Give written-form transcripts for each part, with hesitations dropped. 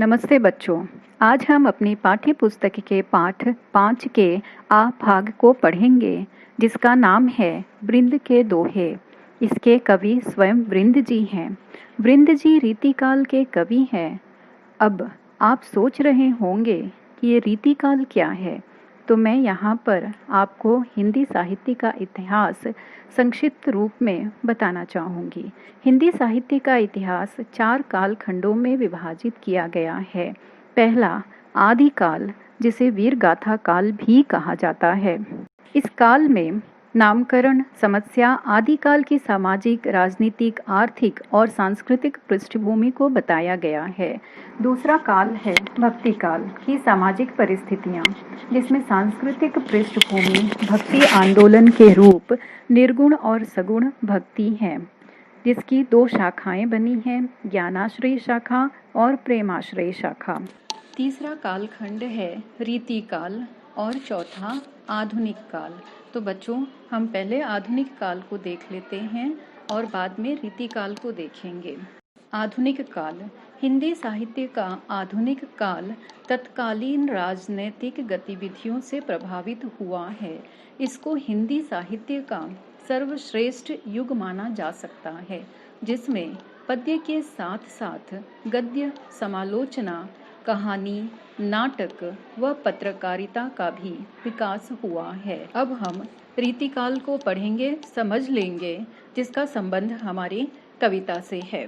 नमस्ते बच्चों। आज हम अपनी पाठ्य पुस्तक के पाठ 5 के आ भाग को पढ़ेंगे, जिसका नाम है वृंद के दोहे। इसके कवि स्वयं वृंद जी हैं। वृंद जी रीतिकाल के कवि हैं। अब आप सोच रहे होंगे कि ये रीतिकाल क्या है, तो मैं यहाँ पर आपको हिंदी साहित्य का इतिहास संक्षिप्त रूप में बताना चाहूँगी। हिंदी साहित्य का इतिहास 4 कालखंडों में विभाजित किया गया है। पहला आदिकाल, जिसे वीर गाथा काल भी कहा जाता है। इस काल में नामकरण समस्या आदिकाल की सामाजिक, राजनीतिक, आर्थिक और सांस्कृतिक पृष्ठभूमि को बताया गया है। दूसरा काल है भक्ति काल की सामाजिक परिस्थितियाँ, जिसमें सांस्कृतिक पृष्ठभूमि भक्ति आंदोलन के रूप निर्गुण और सगुण भक्ति है, जिसकी 2 शाखाएं बनी हैं, ज्ञानाश्रय शाखा और प्रेमाश्रय शाखा। तीसरा कालखंड है रीति काल और चौथा आधुनिक काल। तो बच्चों, हम पहले आधुनिक काल को देख लेते हैं और बाद में रीति काल को देखेंगे। आधुनिक काल, हिंदी साहित्य का आधुनिक काल तत्कालीन राजनैतिक गतिविधियों से प्रभावित हुआ है। इसको हिंदी साहित्य का सर्वश्रेष्ठ युग माना जा सकता है, जिसमें पद्य के साथ साथ गद्य, समालोचना, कहानी, नाटक व पत्रकारिता का भी विकास हुआ है। अब हम रीतिकाल को पढ़ेंगे, समझ लेंगे, जिसका संबंध हमारी कविता से है।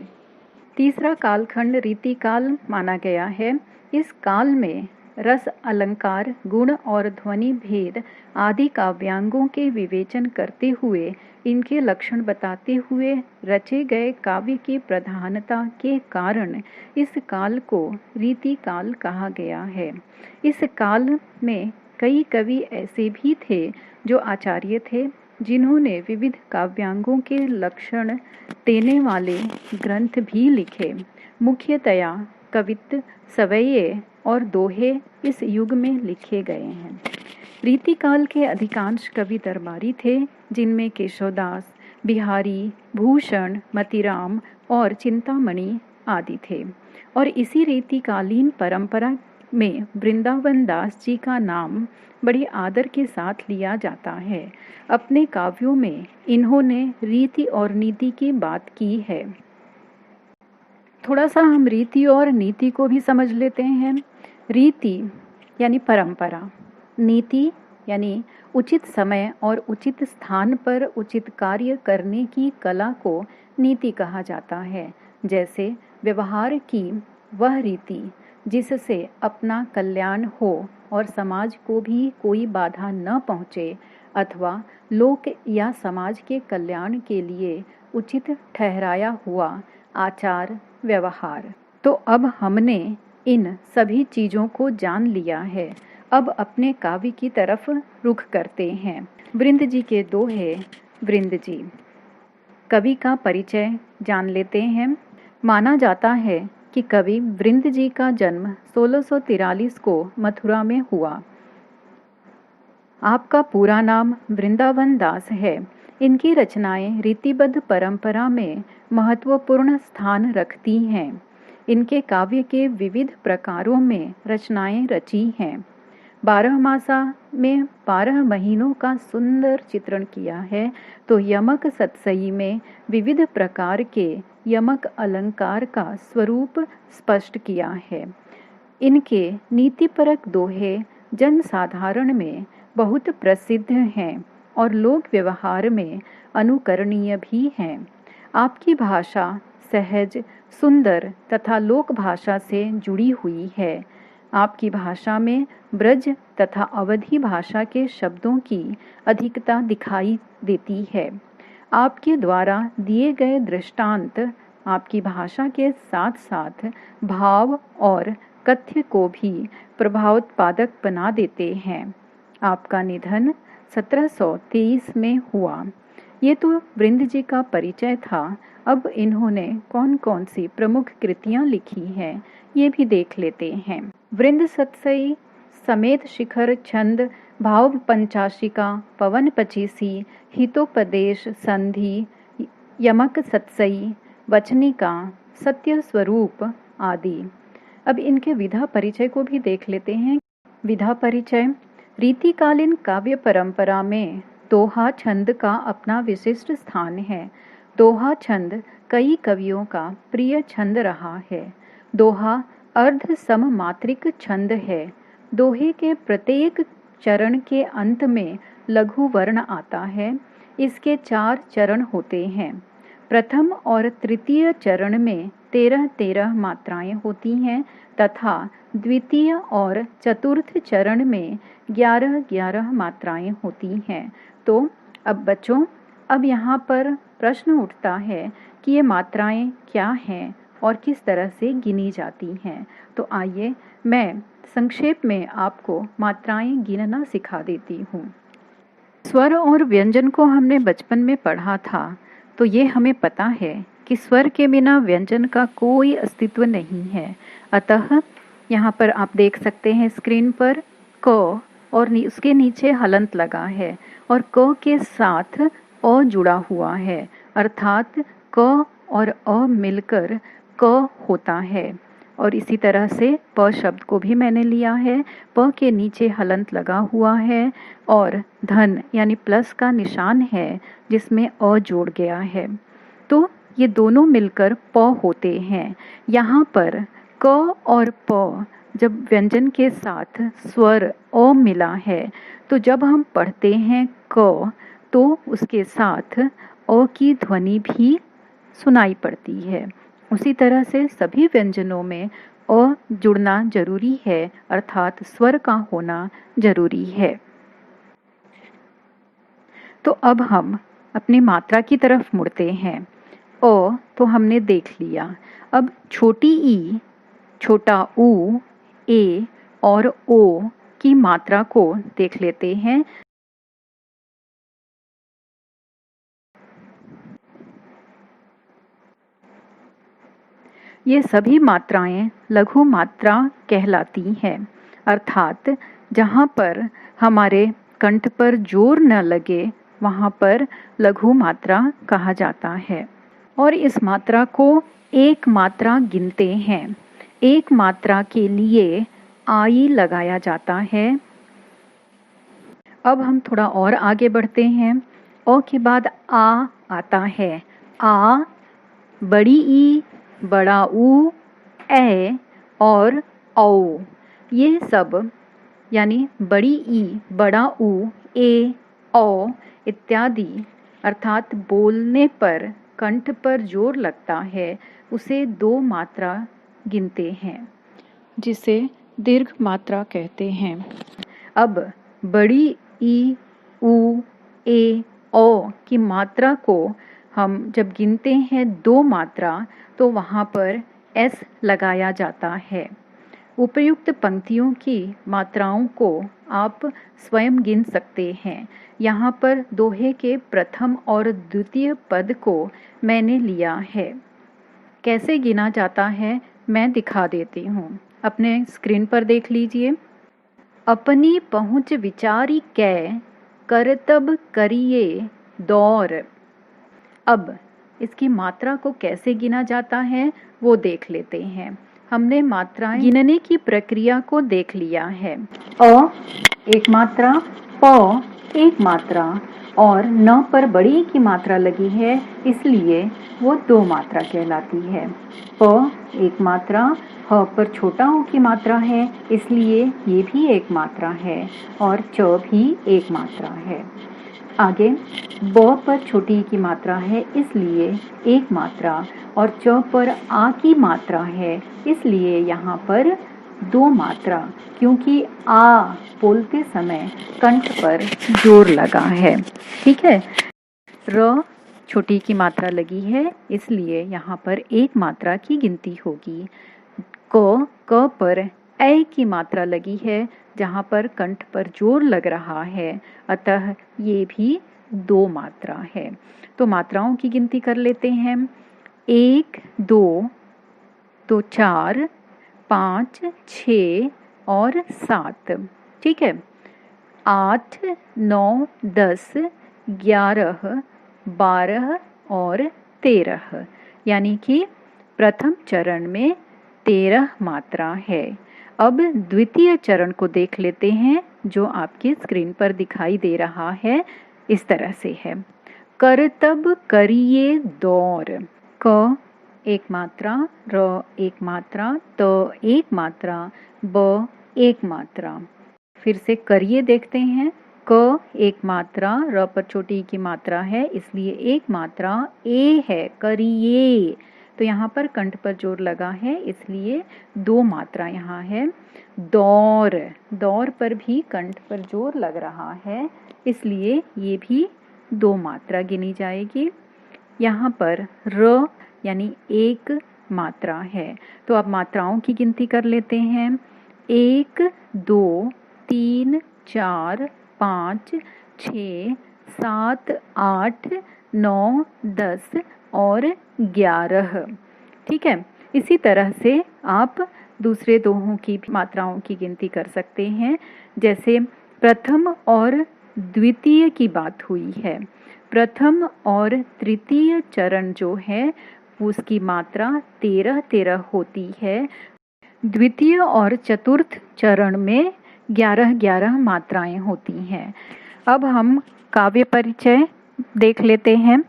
तीसरा कालखंड रीतिकाल माना गया है। इस काल में रस, अलंकार, गुण और ध्वनि भेद आदि काव्यांगों के विवेचन करते हुए, इनके लक्षण बताते हुए रचे गए काव्य की प्रधानता के कारण इस काल को रीति काल कहा गया है। इस काल में कई कवि ऐसे भी थे जो आचार्य थे, जिन्होंने विविध काव्यांगों के लक्षण देने वाले ग्रंथ भी लिखे। मुख्यतया कवित्त, सवैये और दोहे इस युग में लिखे गए हैं। रीतिकाल के अधिकांश कवि दरबारी थे, जिनमें केशवदास, बिहारी, भूषण, मतीराम और चिंतामणि आदि थे। और इसी रीतिकालीन परंपरा में वृंदावन दास जी का नाम बड़ी आदर के साथ लिया जाता है। अपने काव्यों में इन्होंने रीति और नीति की बात की है। थोड़ा सा हम रीति और नीति को भी समझ लेते हैं। रीति यानी परंपरा, नीति यानी उचित समय और उचित स्थान पर उचित कार्य करने की कला को नीति कहा जाता है। जैसे व्यवहार की वह रीति जिससे अपना कल्याण हो और समाज को भी कोई बाधा न पहुँचे, अथवा लोक या समाज के कल्याण के लिए उचित ठहराया हुआ आचार व्यवहार। तो अब हमने इन सभी चीज़ों को जान लिया है। अब अपने काव्य की तरफ रुख करते हैं। वृंद जी के दोहे। वृंद जी, कवि का परिचय जान लेते हैं। माना जाता है कि कवि वृंद जी का जन्म 1643 को मथुरा में हुआ। आपका पूरा नाम वृंदावन दास है। इनकी रचनाएं रीतिबद्ध परंपरा में महत्वपूर्ण स्थान रखती हैं। इनके काव्य के विविध प्रकारों में रचनाएं रची हैं। 12 मासा में 12 महीनों का सुंदर चित्रण किया है, तो यमक सतसई में विविध प्रकार के यमक अलंकार का स्वरूप स्पष्ट किया है। इनके नीतिपरक दोहे जनसाधारण में बहुत प्रसिद्ध हैं और लोक व्यवहार में अनुकरणीय भी हैं। आपकी भाषा सहज, सुंदर तथा लोक भाषा से जुड़ी हुई है। आपकी भाषा में ब्रज तथा अवधी भाषा के शब्दों की अधिकता दिखाई देती है। आपके द्वारा दिए गए दृष्टांत आपकी भाषा के साथ साथ भाव और कथ्य को भी प्रभावोत्पादक बना देते हैं। आपका निधन 1723 में हुआ। ये तो वृंद जी का परिचय था। अब इन्होंने कौन कौन सी प्रमुख कृतियां लिखी हैं, ये भी देख लेते हैं। वृंद सतसई समेत शिखर छंद, भाव पंचाशिका, पवन पचीसी, हितोपदेश संधि, यमक सतसई, वचनिका, सत्य स्वरूप आदि। अब इनके विधा परिचय को भी देख लेते हैं। विधा परिचय। रीतिकालीन काव्य परंपरा में दोहा छंद का अपना विशिष्ट स्थान है। दोहा छंद कई कवियों का प्रिय छंद रहा है। दोहा अर्ध सममात्रिक छंद है। दोहे के प्रत्येक चरण के अंत में लघु वर्ण आता है। इसके 4 चरण होते हैं। प्रथम और तृतीय चरण में 13-13 मात्राएं होती हैं तथा द्वितीय और चतुर्थ चरण में 11-11 मात्राएं होती हैं। तो अब बच्चों, अब यहाँ पर प्रश्न उठता है कि ये मात्राएं क्या हैं और किस तरह से गिनी जाती हैं। तो आइए मैं संक्षेप में आपको मात्राएं गिनना सिखा देती हूँ। स्वर और व्यंजन को हमने बचपन में पढ़ा था, तो ये हमें पता है कि स्वर के बिना व्यंजन का कोई अस्तित्व नहीं है। अतः यहाँ पर आप देख सकते हैं स्क्रीन पर क और उसके नीचे हलंत लगा है और क के साथ अ जुड़ा हुआ है, अर्थात क और अ मिलकर क होता है। और इसी तरह से प शब्द को भी मैंने लिया है, प के नीचे हलंत लगा हुआ है और धन यानी प्लस का निशान है जिसमें अ जोड़ गया है। तो ये दोनों मिलकर प होते हैं। यहाँ पर क और प जब व्यंजन के साथ स्वर अ मिला है, तो जब हम पढ़ते हैं क तो उसके साथ अ की ध्वनि भी सुनाई पड़ती है। उसी तरह से सभी व्यंजनों में अ जुड़ना जरूरी है, अर्थात स्वर का होना जरूरी है। तो अब हम अपनी मात्रा की तरफ मुड़ते हैं। अ तो हमने देख लिया। अब छोटी ई, छोटा ऊ, ए और ओ की मात्रा को देख लेते हैं। ये सभी मात्राएं लघु मात्रा कहलाती हैं, अर्थात जहाँ पर हमारे कंठ पर जोर न लगे वहाँ पर लघु मात्रा कहा जाता है। और इस मात्रा को एक मात्रा गिनते हैं। एक मात्रा के लिए आई लगाया जाता है। अब हम थोड़ा और आगे बढ़ते हैं। अ के बाद आ आता है। आ, बड़ी ई, बड़ा ऊ, ए और औ। ये सब यानी बड़ी ई, बड़ा ऊ, ए, औ इत्यादि अर्थात बोलने पर कंठ पर जोर लगता है, उसे 2 मात्रा गिनते हैं, जिसे दीर्घ मात्रा कहते हैं। अब बड़ी ई, ऊ, ए, औ की मात्रा को हम जब गिनते हैं 2 मात्रा, तो वहाँ पर एस लगाया जाता है। उपर्युक्त पंक्तियों की मात्राओं को आप स्वयं गिन सकते हैं। यहाँ पर दोहे के प्रथम और द्वितीय पद को मैंने लिया है। कैसे गिना जाता है मैं दिखा देती हूँ, अपने स्क्रीन पर देख लीजिए। अपनी पहुँच विचारी कै, करतब करिए दौर। अब इसकी मात्रा को कैसे गिना जाता है वो देख लेते हैं। हमने मात्राएं गिनने की प्रक्रिया को देख लिया है। अ एक मात्रा, प एक मात्रा और न पर बड़ी की मात्रा लगी है, इसलिए वो 2 मात्रा कहलाती है। प एक मात्रा, ह पर छोटा ऊ की मात्रा है, इसलिए ये भी एक मात्रा है और च भी एक मात्रा है। आगे ब पर छोटी की मात्रा है, इसलिए एक मात्रा और च पर आ की मात्रा है, इसलिए यहाँ पर 2 मात्रा, क्योंकि आ बोलते समय कंठ पर जोर लगा है। ठीक है। र छोटी की मात्रा लगी है, इसलिए यहाँ पर 1 मात्रा की गिनती होगी। क पर ए की मात्रा लगी है, जहाँ पर कंठ पर जोर लग रहा है, अतः ये भी 2 मात्रा है। तो मात्राओं की गिनती कर लेते हैं। 1, 2, तो 4, 5, 6 और 7। ठीक है। 8, 9, 10, 11, 12 और 13, यानी कि प्रथम चरण में 13 मात्रा है। अब द्वितीय चरण को देख लेते हैं, जो आपकी स्क्रीन पर दिखाई दे रहा है। इस तरह से है। करतब करिए दौर। क एक मात्रा, र एक मात्रा, त एक मात्रा, ब एक मात्रा। फिर से करिए देखते हैं। क एक मात्रा, र पर छोटी की मात्रा है इसलिए एक मात्रा, ए है करिए, तो यहाँ पर कंठ पर जोर लगा है इसलिए 2 मात्रा यहाँ है। दौर, दौर पर भी कंठ पर जोर लग रहा है इसलिए ये भी 2 मात्रा गिनी जाएगी। यहाँ पर र यानी 1 मात्रा है, तो अब मात्राओं की गिनती कर लेते हैं। 1 2 3 4 5 6 7 8 9 10 और 11। ठीक है, इसी तरह से आप दूसरे दोहों की मात्राओं की गिनती कर सकते हैं। जैसे प्रथम और द्वितीय की बात हुई है, प्रथम और तृतीय चरण जो है उसकी मात्रा 13-13 होती है। द्वितीय और चतुर्थ चरण में 11-11 मात्राएं होती हैं। अब हम काव्य परिचय देख लेते हैं।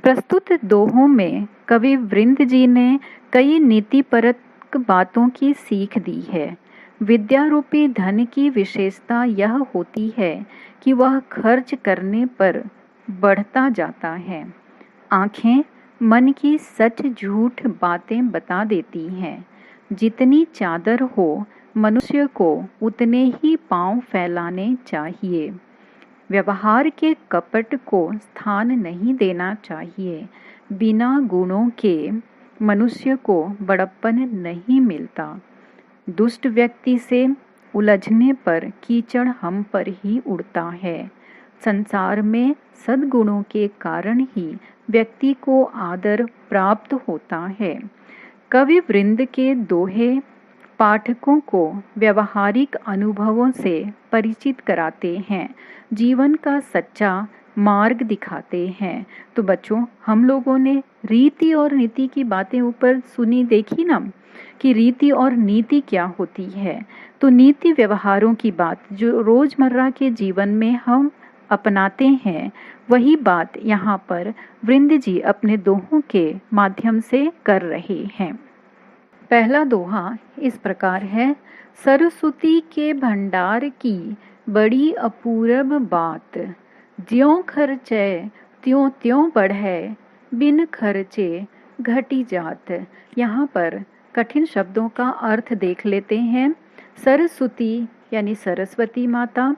प्रस्तुत दोहों में कवि वृंद जी ने कई नीतिपरक बातों की सीख दी है। विद्यारूपी धन की विशेषता यह होती है कि वह खर्च करने पर बढ़ता जाता है। आँखें मन की सच झूठ बातें बता देती हैं। जितनी चादर हो मनुष्य को उतने ही पांव फैलाने चाहिए। व्यवहार के कपट को स्थान नहीं देना चाहिए। बिना गुणों के मनुष्य को बड़प्पन नहीं मिलता। दुष्ट व्यक्ति से उलझने पर कीचड़ हम पर ही उड़ता है। संसार में सद्गुणों के कारण ही व्यक्ति को आदर प्राप्त होता है। कवि वृंद के दोहे पाठकों को व्यवहारिक अनुभवों से परिचित कराते हैं, जीवन का सच्चा मार्ग दिखाते हैं। तो बच्चों, हम लोगों ने रीति और नीति की बातें ऊपर सुनी, देखी ना, कि रीति और नीति क्या होती है। तो नीति व्यवहारों की बात जो रोजमर्रा के जीवन में हम अपनाते हैं, वही बात यहाँ पर वृंद जी अपने दोहों के माध्यम से कर रहे हैं। पहला दोहा इस प्रकार है। सरस्वती के भंडार की बड़ी अपूर्व बात, ज्यों खर्चे त्यों त्यों बढ़े, बिन खर्चे घटी जात। यहाँ पर कठिन शब्दों का अर्थ देख लेते हैं। सरस्वती यानी सरस्वती माता,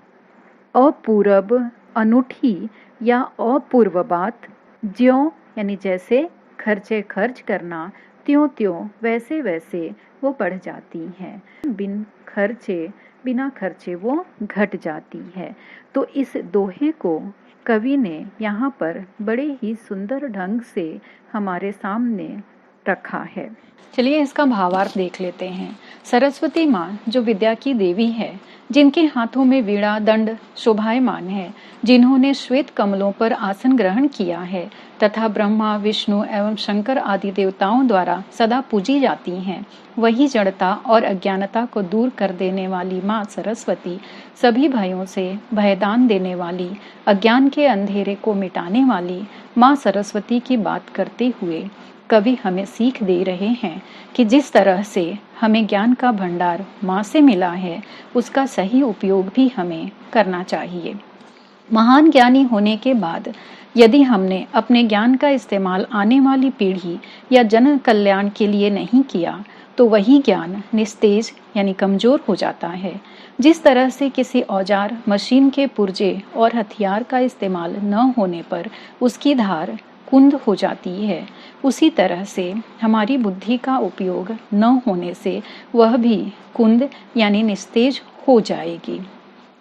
अपूर्व अनूठी या अपूर्व बात, ज्यों यानी जैसे, खर्चे खर्च करना, त्यों त्यों वैसे वैसे वो बढ़ जाती हैं, बिना खर्चे वो घट जाती है। तो इस दोहे को कवि ने यहाँ पर बड़े ही सुंदर ढंग से हमारे सामने रखा है। चलिए इसका भावार्थ देख लेते हैं। सरस्वती माँ जो विद्या की देवी है, जिनके हाथों में वीणा दंड शोभायमान है, जिन्होंने श्वेत कमलों पर आसन ग्रहण किया है तथा ब्रह्मा विष्णु एवं शंकर आदि देवताओं द्वारा सदा पूजी जाती हैं, वही जड़ता और अज्ञानता को दूर कर देने वाली माँ सरस्वती, सभी भयों से भयदान देने वाली, अज्ञान के अंधेरे को मिटाने वाली माँ सरस्वती की बात करते हुए कवि हमें सीख दे रहे हैं कि जिस तरह से हमें ज्ञान का भंडार माँ से मिला है, उसका सही उपयोग भी हमें करना चाहिए। महान ज्ञानी होने के बाद यदि हमने अपने ज्ञान का इस्तेमाल आने वाली पीढ़ी या जन कल्याण के लिए नहीं किया, तो वही ज्ञान निस्तेज यानी कमजोर हो जाता है। जिस तरह से किसी औजार, मशीन के पुर्जे और हथियार का इस्तेमाल न होने पर उसकी धार कुंद हो जाती है, उसी तरह से हमारी बुद्धि का उपयोग न होने से वह भी कुंद यानी निस्तेज हो जाएगी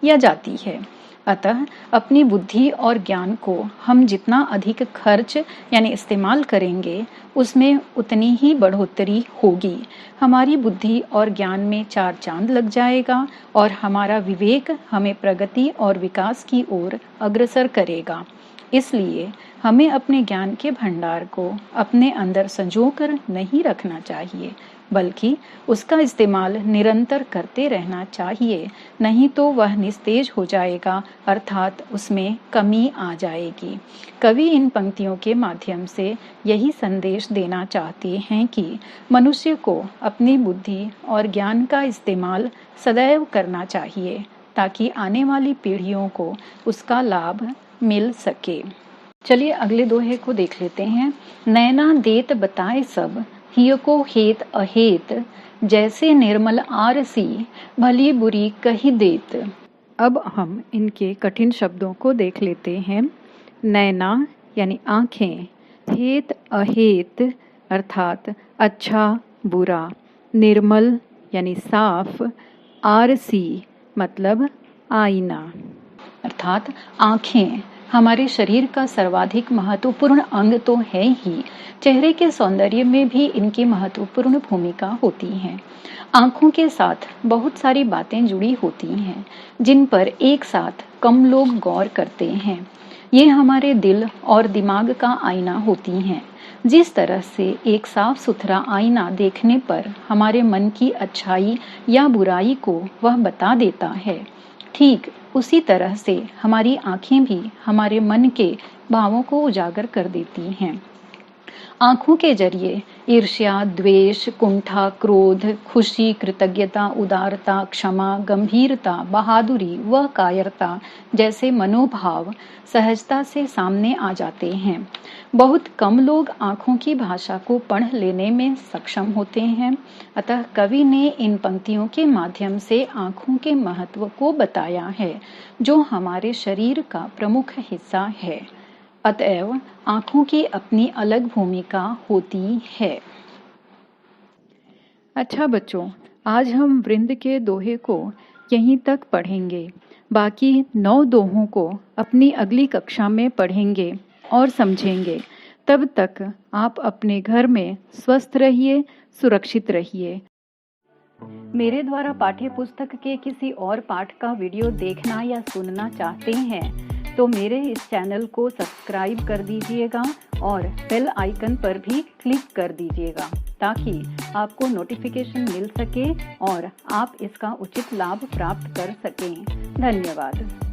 या जाती है। अतः अपनी बुद्धि और ज्ञान को हम जितना अधिक खर्च यानी इस्तेमाल करेंगे, उसमें उतनी ही बढ़ोतरी होगी। हमारी बुद्धि और ज्ञान में 4 चांद लग जाएगा और हमारा विवेक हमें प्रगति और विकास की ओर अग्रसर करेगा। इसलिए हमें अपने ज्ञान के भंडार को अपने अंदर संजोकर नहीं रखना चाहिए, बल्कि उसका इस्तेमाल निरंतर करते रहना चाहिए, नहीं तो वह निस्तेज हो जाएगा, अर्थात उसमें कमी आ जाएगी। कवि इन पंक्तियों के माध्यम से यही संदेश देना चाहते हैं कि मनुष्य को अपनी बुद्धि और ज्ञान का इस्तेमाल सदैव करना चाहिए, ताकि आने वाली पीढ़ियों को उसका लाभ मिल सके। चलिए अगले दोहे को देख लेते हैं। नैना देत बताए सब, हिय को हेत अहेत, जैसे निर्मल आरसी, भली बुरी कही देत। अब हम इनके कठिन शब्दों को देख लेते हैं। नैना यानी आँखें, हेत अहेत अर्थात अच्छा बुरा, निर्मल यानी साफ, आरसी मतलब आईना। अर्थात आँखें हमारे शरीर का सर्वाधिक महत्वपूर्ण अंग तो है ही, चेहरे के सौंदर्य में भी इनकी महत्वपूर्ण भूमिका होती है। आँखों के साथ बहुत सारी बातें जुड़ी होती हैं, जिन पर एक साथ कम लोग गौर करते हैं। ये हमारे दिल और दिमाग का आईना होती हैं। जिस तरह से एक साफ सुथरा आईना देखने पर हमारे मन की अच्छाई या बुराई को वह बता देता है, ठीक उसी तरह से हमारी आँखें भी हमारे मन के भावों को उजागर कर देती हैं। आँखों के जरिए ईर्ष्या, द्वेष, कुंठा, क्रोध, खुशी, कृतज्ञता, उदारता, क्षमा, गंभीरता, बहादुरी व कायरता जैसे मनोभाव सहजता से सामने आ जाते हैं। बहुत कम लोग आँखों की भाषा को पढ़ लेने में सक्षम होते हैं, अतः कवि ने इन पंक्तियों के माध्यम से आँखों के महत्व को बताया है, जो हमारे शरीर का प्रमुख हिस्सा है। अतएव आँखों की अपनी अलग भूमिका होती है। अच्छा बच्चों, आज हम वृंद के दोहे को यहीं तक पढ़ेंगे। बाकी 9 दोहों को अपनी अगली कक्षा में पढ़ेंगे और समझेंगे। तब तक आप अपने घर में स्वस्थ रहिए, सुरक्षित रहिए। मेरे द्वारा पाठ्य पुस्तक के किसी और पाठ का वीडियो देखना या सुनना चाहते हैं तो मेरे इस चैनल को सब्सक्राइब कर दीजिएगा और बेल आइकन पर भी क्लिक कर दीजिएगा, ताकि आपको नोटिफिकेशन मिल सके और आप इसका उचित लाभ प्राप्त कर सकें। धन्यवाद।